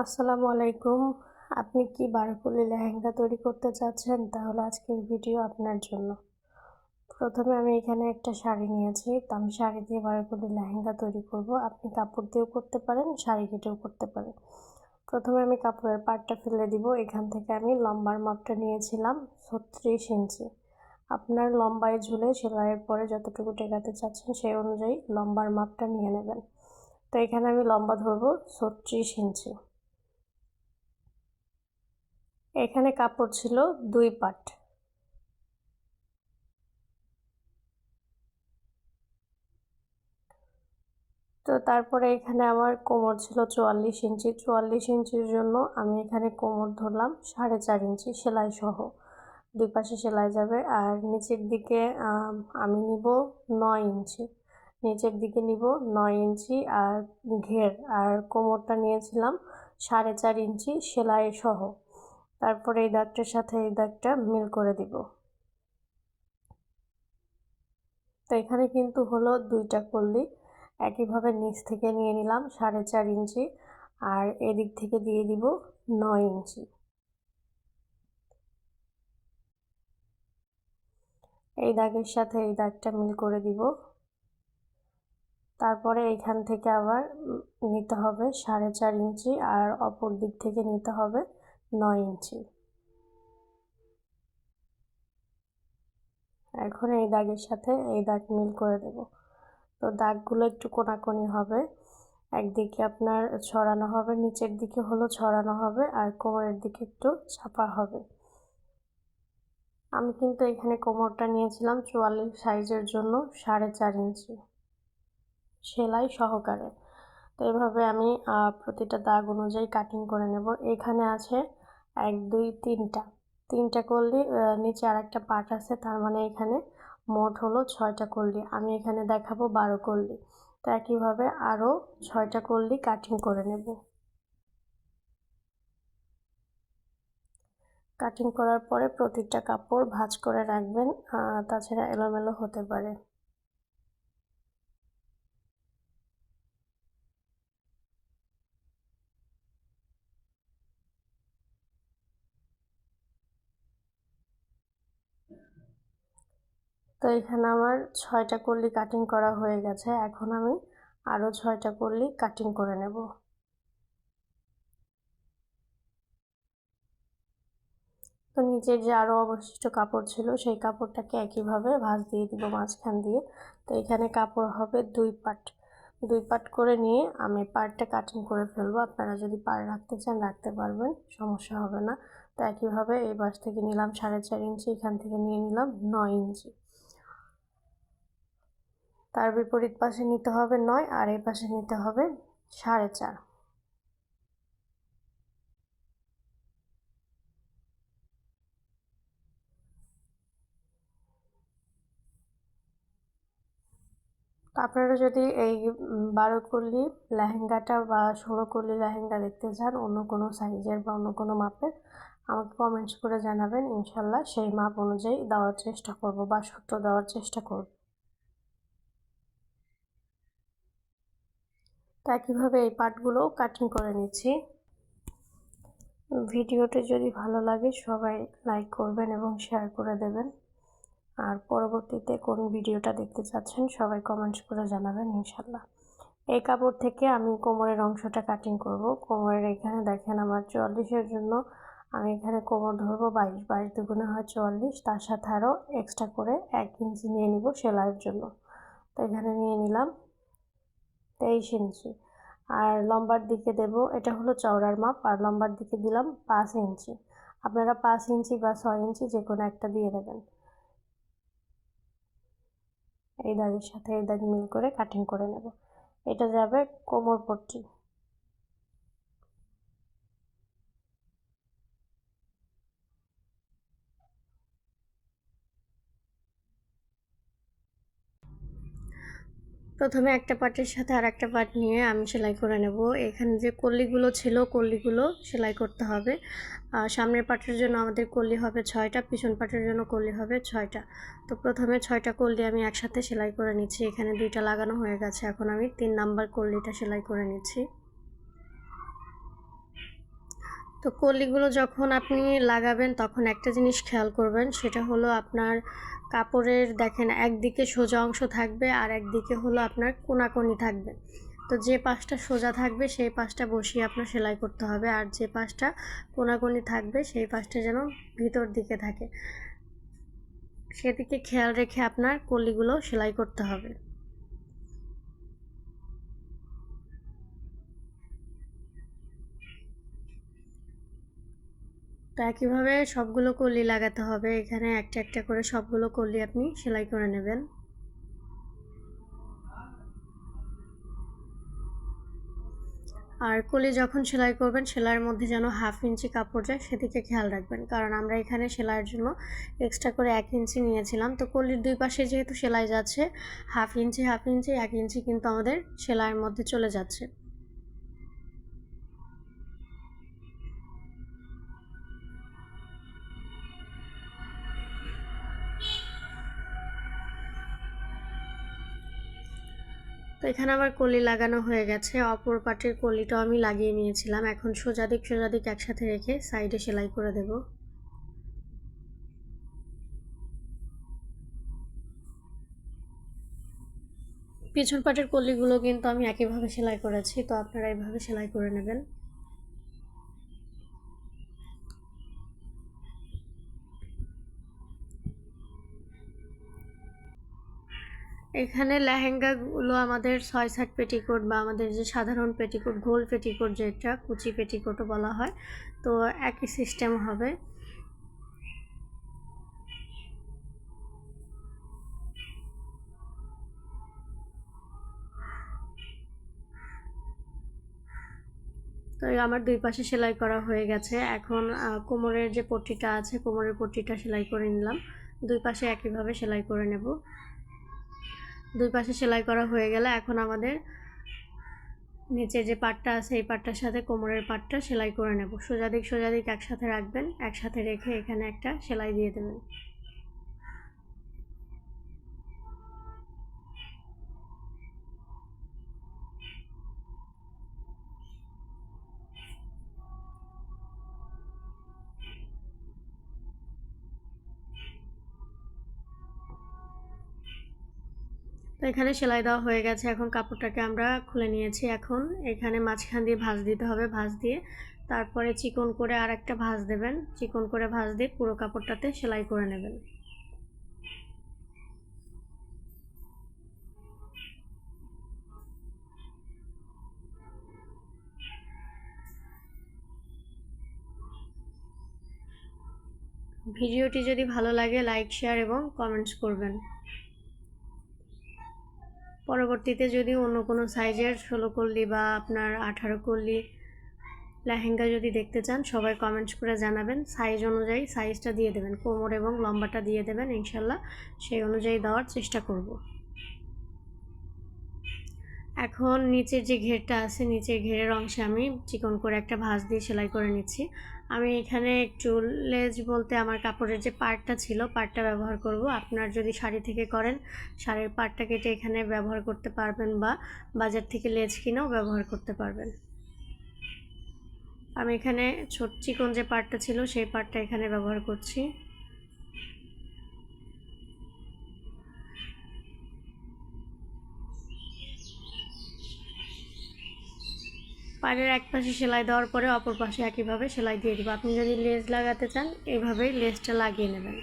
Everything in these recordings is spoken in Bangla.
আসসালামু আলাইকুম। আপনি কি বারোকলি লেহেঙ্গা তৈরি করতে চাচ্ছেন? তাহলে আজকের ভিডিও আপনার জন্য। প্রথমে আমি এখানে একটা শাড়ি নিয়েছি, তো আমি শাড়ি দিয়ে বারোকলি লেহেঙ্গা তৈরি করব। আপনি কাপড় দিয়েও করতে পারেন, শাড়ি কেটেও করতে পারেন। প্রথমে আমি কাপড়ের পাড়টা ফেলে দিব। এখান থেকে আমি লম্বার মাপটা নিয়েছিলাম 36 ইঞ্চি। আপনার লম্বায় ঝুলে সেলাইয়ের পরে যতটুকু টেকাতে চাচ্ছেন সেই অনুযায়ী লম্বার মাপটা নিয়ে নেবেন। তো এখানে আমি লম্বা ধরবো 36 ইঞ্চি। এখানে কাপড় ছিল 2 পাট। তো তারপরে এখানে আমার কোমর ছিল 44 ইঞ্চি। 44 ইঞ্চির জন্য আমি এখানে কোমর ধরলাম 4.5 ইঞ্চি সেলাই সহ। দুই পাশে সেলাই যাবে। আর নিচের দিকে আমি নিব 9 ইঞ্চি। নিচের দিকে নিব 9 ইঞ্চি আর ঘের, আর কোমরটা নিয়েছিলাম 4.5 ইঞ্চি সেলাই সহ। তারপরে এই দাগটার সাথে এই দাগটা মিল করে দিব। তো এখানে কিন্তু হলো 2টা কলি। একইভাবে নিচ থেকে নিয়ে নিলাম 4.5 ইঞ্চি আর এদিক থেকে দিয়ে দিব 9 ইঞ্চি। এই দাগের সাথে এই দাগটা মিল করে দিব। তারপরে এখান থেকে আবার নিতে হবে 4.5 ইঞ্চি আর অপর দিক থেকে নিতে হবে 9 ইঞ্চি। এখন এই দাগের সাথে এই দাগ মিল করে দেব। তো দাগগুলো একটু কোনাকুনি হবে, একদিকে আপনার ছড়ানো হবে, নিচের দিকে হলো ছড়ানো হবে আর কোমরের দিকে একটু চাপা হবে। আমি কিন্তু এখানে কোমরটা নিয়েছিলাম 44 সাইজের জন্য 4.5 ইঞ্চি সেলাই সহকারে। তো এভাবে আমি প্রতিটা দাগ অনুযায়ী কাটিং করে নেব। এখানে আছে 1 2 3টা কলি, নিচে আর একটা পার্ট আছে, তার মানে এখানে মোট হলো 6টা কলি। আমি এখানে দেখাবো 12 কলি। তো একইভাবে আরও 6টা কলি কাটিং করে নেব। কাটিং করার পরে প্রতিটা কাপড় ভাঁজ করে রাখবেন, তাছাড়া এলোমেলো হতে পারে। তো এখানে আমার 6টা কলি কাটিং করা হয়ে গেছে। এখন আমি আরও 6টা কলি কাটিং করে নেব। তো নিচের যে আরও অবশিষ্ট কাপড় ছিল সেই কাপড়টাকে একইভাবে ভাঁজ দিয়ে দিব মাঝখান দিয়ে। তো এখানে কাপড় হবে 2 পাট করে নিয়ে আমি পাড়টা কাটিং করে ফেলবো। আপনারা যদি পাড় রাখতে চান রাখতে পারবেন, সমস্যা হবে না। তো একইভাবে এই পাশ থেকে নিলাম 4.5 ইঞ্চি, এখান থেকে নিয়ে নিলাম 9 ইঞ্চি। তার বিপরীত পাশে নিতে হবে 9 আর এই পাশে নিতে হবে 4.5। আপনারা যদি এই 12 কলি লেহেঙ্গাটা বা 16 কলি লেহেঙ্গা দেখতে চান অন্য কোনো সাইজের বা অন্য কোনো মাপের, আমাকে কমেন্টস করে জানাবেন। ইনশাল্লাহ সেই মাপ অনুযায়ী দেওয়ার চেষ্টা করব বা সূত্র দেওয়ার চেষ্টা করব। তো একইভাবে এই পার্টগুলোও কাটিং করে নিচ্ছি। ভিডিওটি যদি ভালো লাগে সবাই লাইক করবেন এবং শেয়ার করে দেবেন। আর পরবর্তীতে কোন ভিডিওটা দেখতে চাচ্ছেন সবাই কমেন্টস করে জানাবেন ইনশাল্লাহ। এই কাপড় থেকে আমি কোমরের অংশটা কাটিং করব। কোমরের এখানে দেখেন আমার 44-এর জন্য আমি এখানে কোমর ধরবো 22, 22 দুগুণে হয় 44, তার সাথে আরও এক্সট্রা করে 1 ইঞ্চি নিয়ে নিব সেলাইয়ের জন্য। তো এখানে নিয়ে নিলাম 23 ইঞ্চি আর লম্বার দিকে দেব, এটা হলো চওড়ার মাপ, আর লম্বার দিকে দিলাম 5 ইঞ্চি। আপনারা 5 ইঞ্চি বা 6 ইঞ্চি যে কোনো একটা দিয়ে দেবেন। এই দাগের সাথে এই দাগ মিল করে কাটিং করে নেব। এটা যাবে কোমর পট্টি। প্রথমে একটা পার্টের সাথে আর একটা পার্ট নিয়ে আমি সেলাই করে নেব। এখানে যে কলিগুলো ছিল কলিগুলো সেলাই করতে হবে। সামনের পার্টের জন্য আমাদের কলি হবে 6টা, পিছন পার্টের জন্য কলি হবে 6টা। তো প্রথমে 6টা কলি আমি একসাথে সেলাই করে নিচ্ছি। এখানে 2টা লাগানো হয়ে গেছে, এখন আমি 3 নাম্বার কলিটা সেলাই করে নিচ্ছি। তো কলিগুলো যখন আপনি লাগাবেন তখন একটা জিনিস খেয়াল করবেন, সেটা হলো আপনার কাপড়ের দেখেন একদিকে সোজা অংশ থাকবে আর একদিকে হলো আপনার কোনাকুনি থাকবে। তো যে পাশটা সোজা থাকবে সেই পাশটা বসিয়ে আপনার সেলাই করতে হবে, আর যে পাশটা কোনাকুনি থাকবে সেই পাশটা যেন ভিতর দিকে থাকে, সেদিকে খেয়াল রেখে আপনার কলিগুলো সেলাই করতে হবে। তো একইভাবে সবগুলো কলি লাগাতে হবে। এখানে একটা একটা করে সবগুলো কলি আপনি সেলাই করে নেবেন। আর কলি যখন সেলাই করবেন সেলাইয়ের মধ্যে যেন 1/2 ইঞ্চি কাপড় যায় সেদিকে খেয়াল রাখবেন, কারণ আমরা এখানে সেলাইয়ের জন্য এক্সট্রা করে 1 ইঞ্চি নিয়েছিলাম। তো কলির দুই পাশে যেহেতু সেলাই যাচ্ছে 1/2 ইঞ্চি 1/2 ইঞ্চি 1 ইঞ্চি কিন্তু আমাদের সেলাইয়ের মধ্যে চলে যাচ্ছে। তো এখানে আমার কলি লাগানো হয়ে গেছে, অপর পাটের কলিটাও আমি লাগিয়ে নিয়েছিলাম। এখন সোজা দিক একসাথে রেখে সাইডে সেলাই করে দেব। পিছন পাটের কলিগুলো কিন্তু আমি একইভাবে সেলাই করেছি, তো আপনারা এইভাবে সেলাই করে নেবেন। এখানে লেহেঙ্গাগুলো আমাদের 6/7 পেটিকোট বা আমাদের যে সাধারণ পেটিকোট, গোল পেটিকোট যেটা কুচি পেটিকোটও বলা হয়, তো একই সিস্টেম হবে। তো আমার দুই পাশে সেলাই করা হয়ে গেছে। এখন কোমরের যে পট্টিটা আছে কোমরের পট্টিটা সেলাই করে নিলাম। দুই পাশে একইভাবে সেলাই করে নেব। দুই পাশে সেলাই করা হয়ে গেলে এখন আমাদের নিচে যে পাটটা আছে এই পাটটার সাথে কোমরের পাটটা সেলাই করে নেব। সোজা দিক একসাথে রাখবেন, একসাথে রেখে এখানে একটা সেলাই দিয়ে দেবেন। তো এখানে সেলাই দেওয়া হয়ে গেছে। এখন কাপড়টাকে আমরা খুলে নিয়েছি। এখন এখানে মাঝখান দিয়ে ভাঁজ দিতে হবে। ভাঁজ দিয়ে তারপরে চিকন করে আর একটা ভাঁজ দেবেন। চিকন করে ভাঁজ দিয়ে পুরো কাপড়টাতে সেলাই করে নেবেন। ভিডিওটি যদি ভালো লাগে লাইক, শেয়ার এবং কমেন্টস করবেন। পরবর্তীতে যদি অন্য কোনো সাইজের 16 কল্লি বা আপনার 18 কল্লি লেহেঙ্গা যদি দেখতে চান সবাই কমেন্টস করে জানাবেন। সাইজ অনুযায়ী সাইজটা দিয়ে দেবেন, কোমর এবং লম্বাটা দিয়ে দেবেন, ইনশাল্লাহ সেই অনুযায়ী দেওয়ার চেষ্টা করব। এখন নিচের যে ঘেরটা আছে নিচের ঘেরের অংশে আমি চিকন করে একটা ভাঁজ দিয়ে সেলাই করে নিচ্ছি। আমি এখানে একটু লেজ বলতে আমার কাপড়ের যে পার্টটা ছিল পার্টটা ব্যবহার করব। আপনার যদি শাড়ি থেকে করেন শাড়ির পার্টটা কেটে এখানে ব্যবহার করতে পারবেন বা বাজার থেকে লেজ কিনেও ব্যবহার করতে পারবেন। আমি এখানে ছোট চিকন যে পার্টটা ছিল সেই পার্টটা এখানে ব্যবহার করছি। পাড়ের এক পাশে সেলাই দেওয়ার পরে অপর পাশে একইভাবে সেলাই দিয়ে দিব। আপনি যদি লেজ লাগাতে চান এইভাবেই লেজটা লাগিয়ে নেবেন।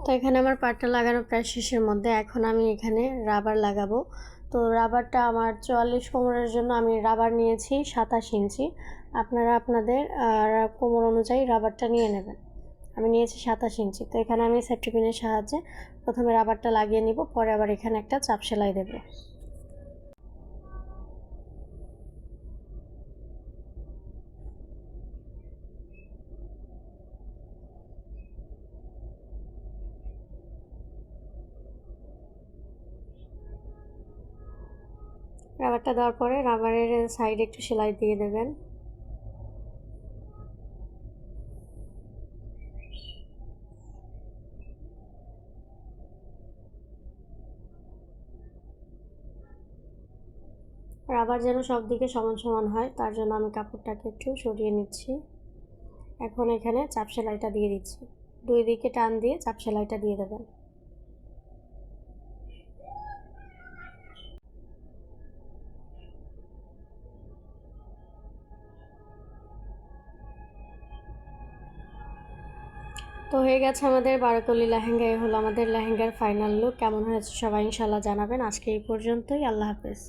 তো এখানে আমার পাটটা লাগানো প্রায় শেষের মধ্যে। এখন আমি এখানে রাবার লাগাবো। তো রাবারটা আমার 44 কোমরের জন্য আমি রাবার নিয়েছি 27 ইঞ্চি। আপনারা আপনাদের কোমর অনুযায়ী রাবারটা নিয়ে নেবেন। আমি নিয়েছি 27 ইঞ্চি। তো এখানে আমি সেফটি পিনের সাহায্যে প্রথমে রাবারটা লাগিয়ে নিব, পরে আবার এখানে একটা চাপ সেলাই দেব। রাবারটা দেওয়ার পরে রাবারের সাইডে একটু সেলাই দিয়ে দেবেন। রাবার যেন সব দিকে সমান সমান হয়, তার জন্য আমি কাপড়টাকে একটু সরিয়ে নিচ্ছি। এখন এখানে চাপ সেলাইটা দিয়ে দিচ্ছি। 2 দিকে টান দিয়ে চাপ সেলাইটা দিয়ে দেবেন। তো হয়ে গেছে আমাদের বারোকলি লেহেঙ্গা। এই হলো আমাদের লেহেঙ্গার ফাইনাল লুক। কেমন হয়েছে সবাই ইনশাল্লাহ জানাবেন। আজকে এই পর্যন্তই। আল্লাহ হাফেজ।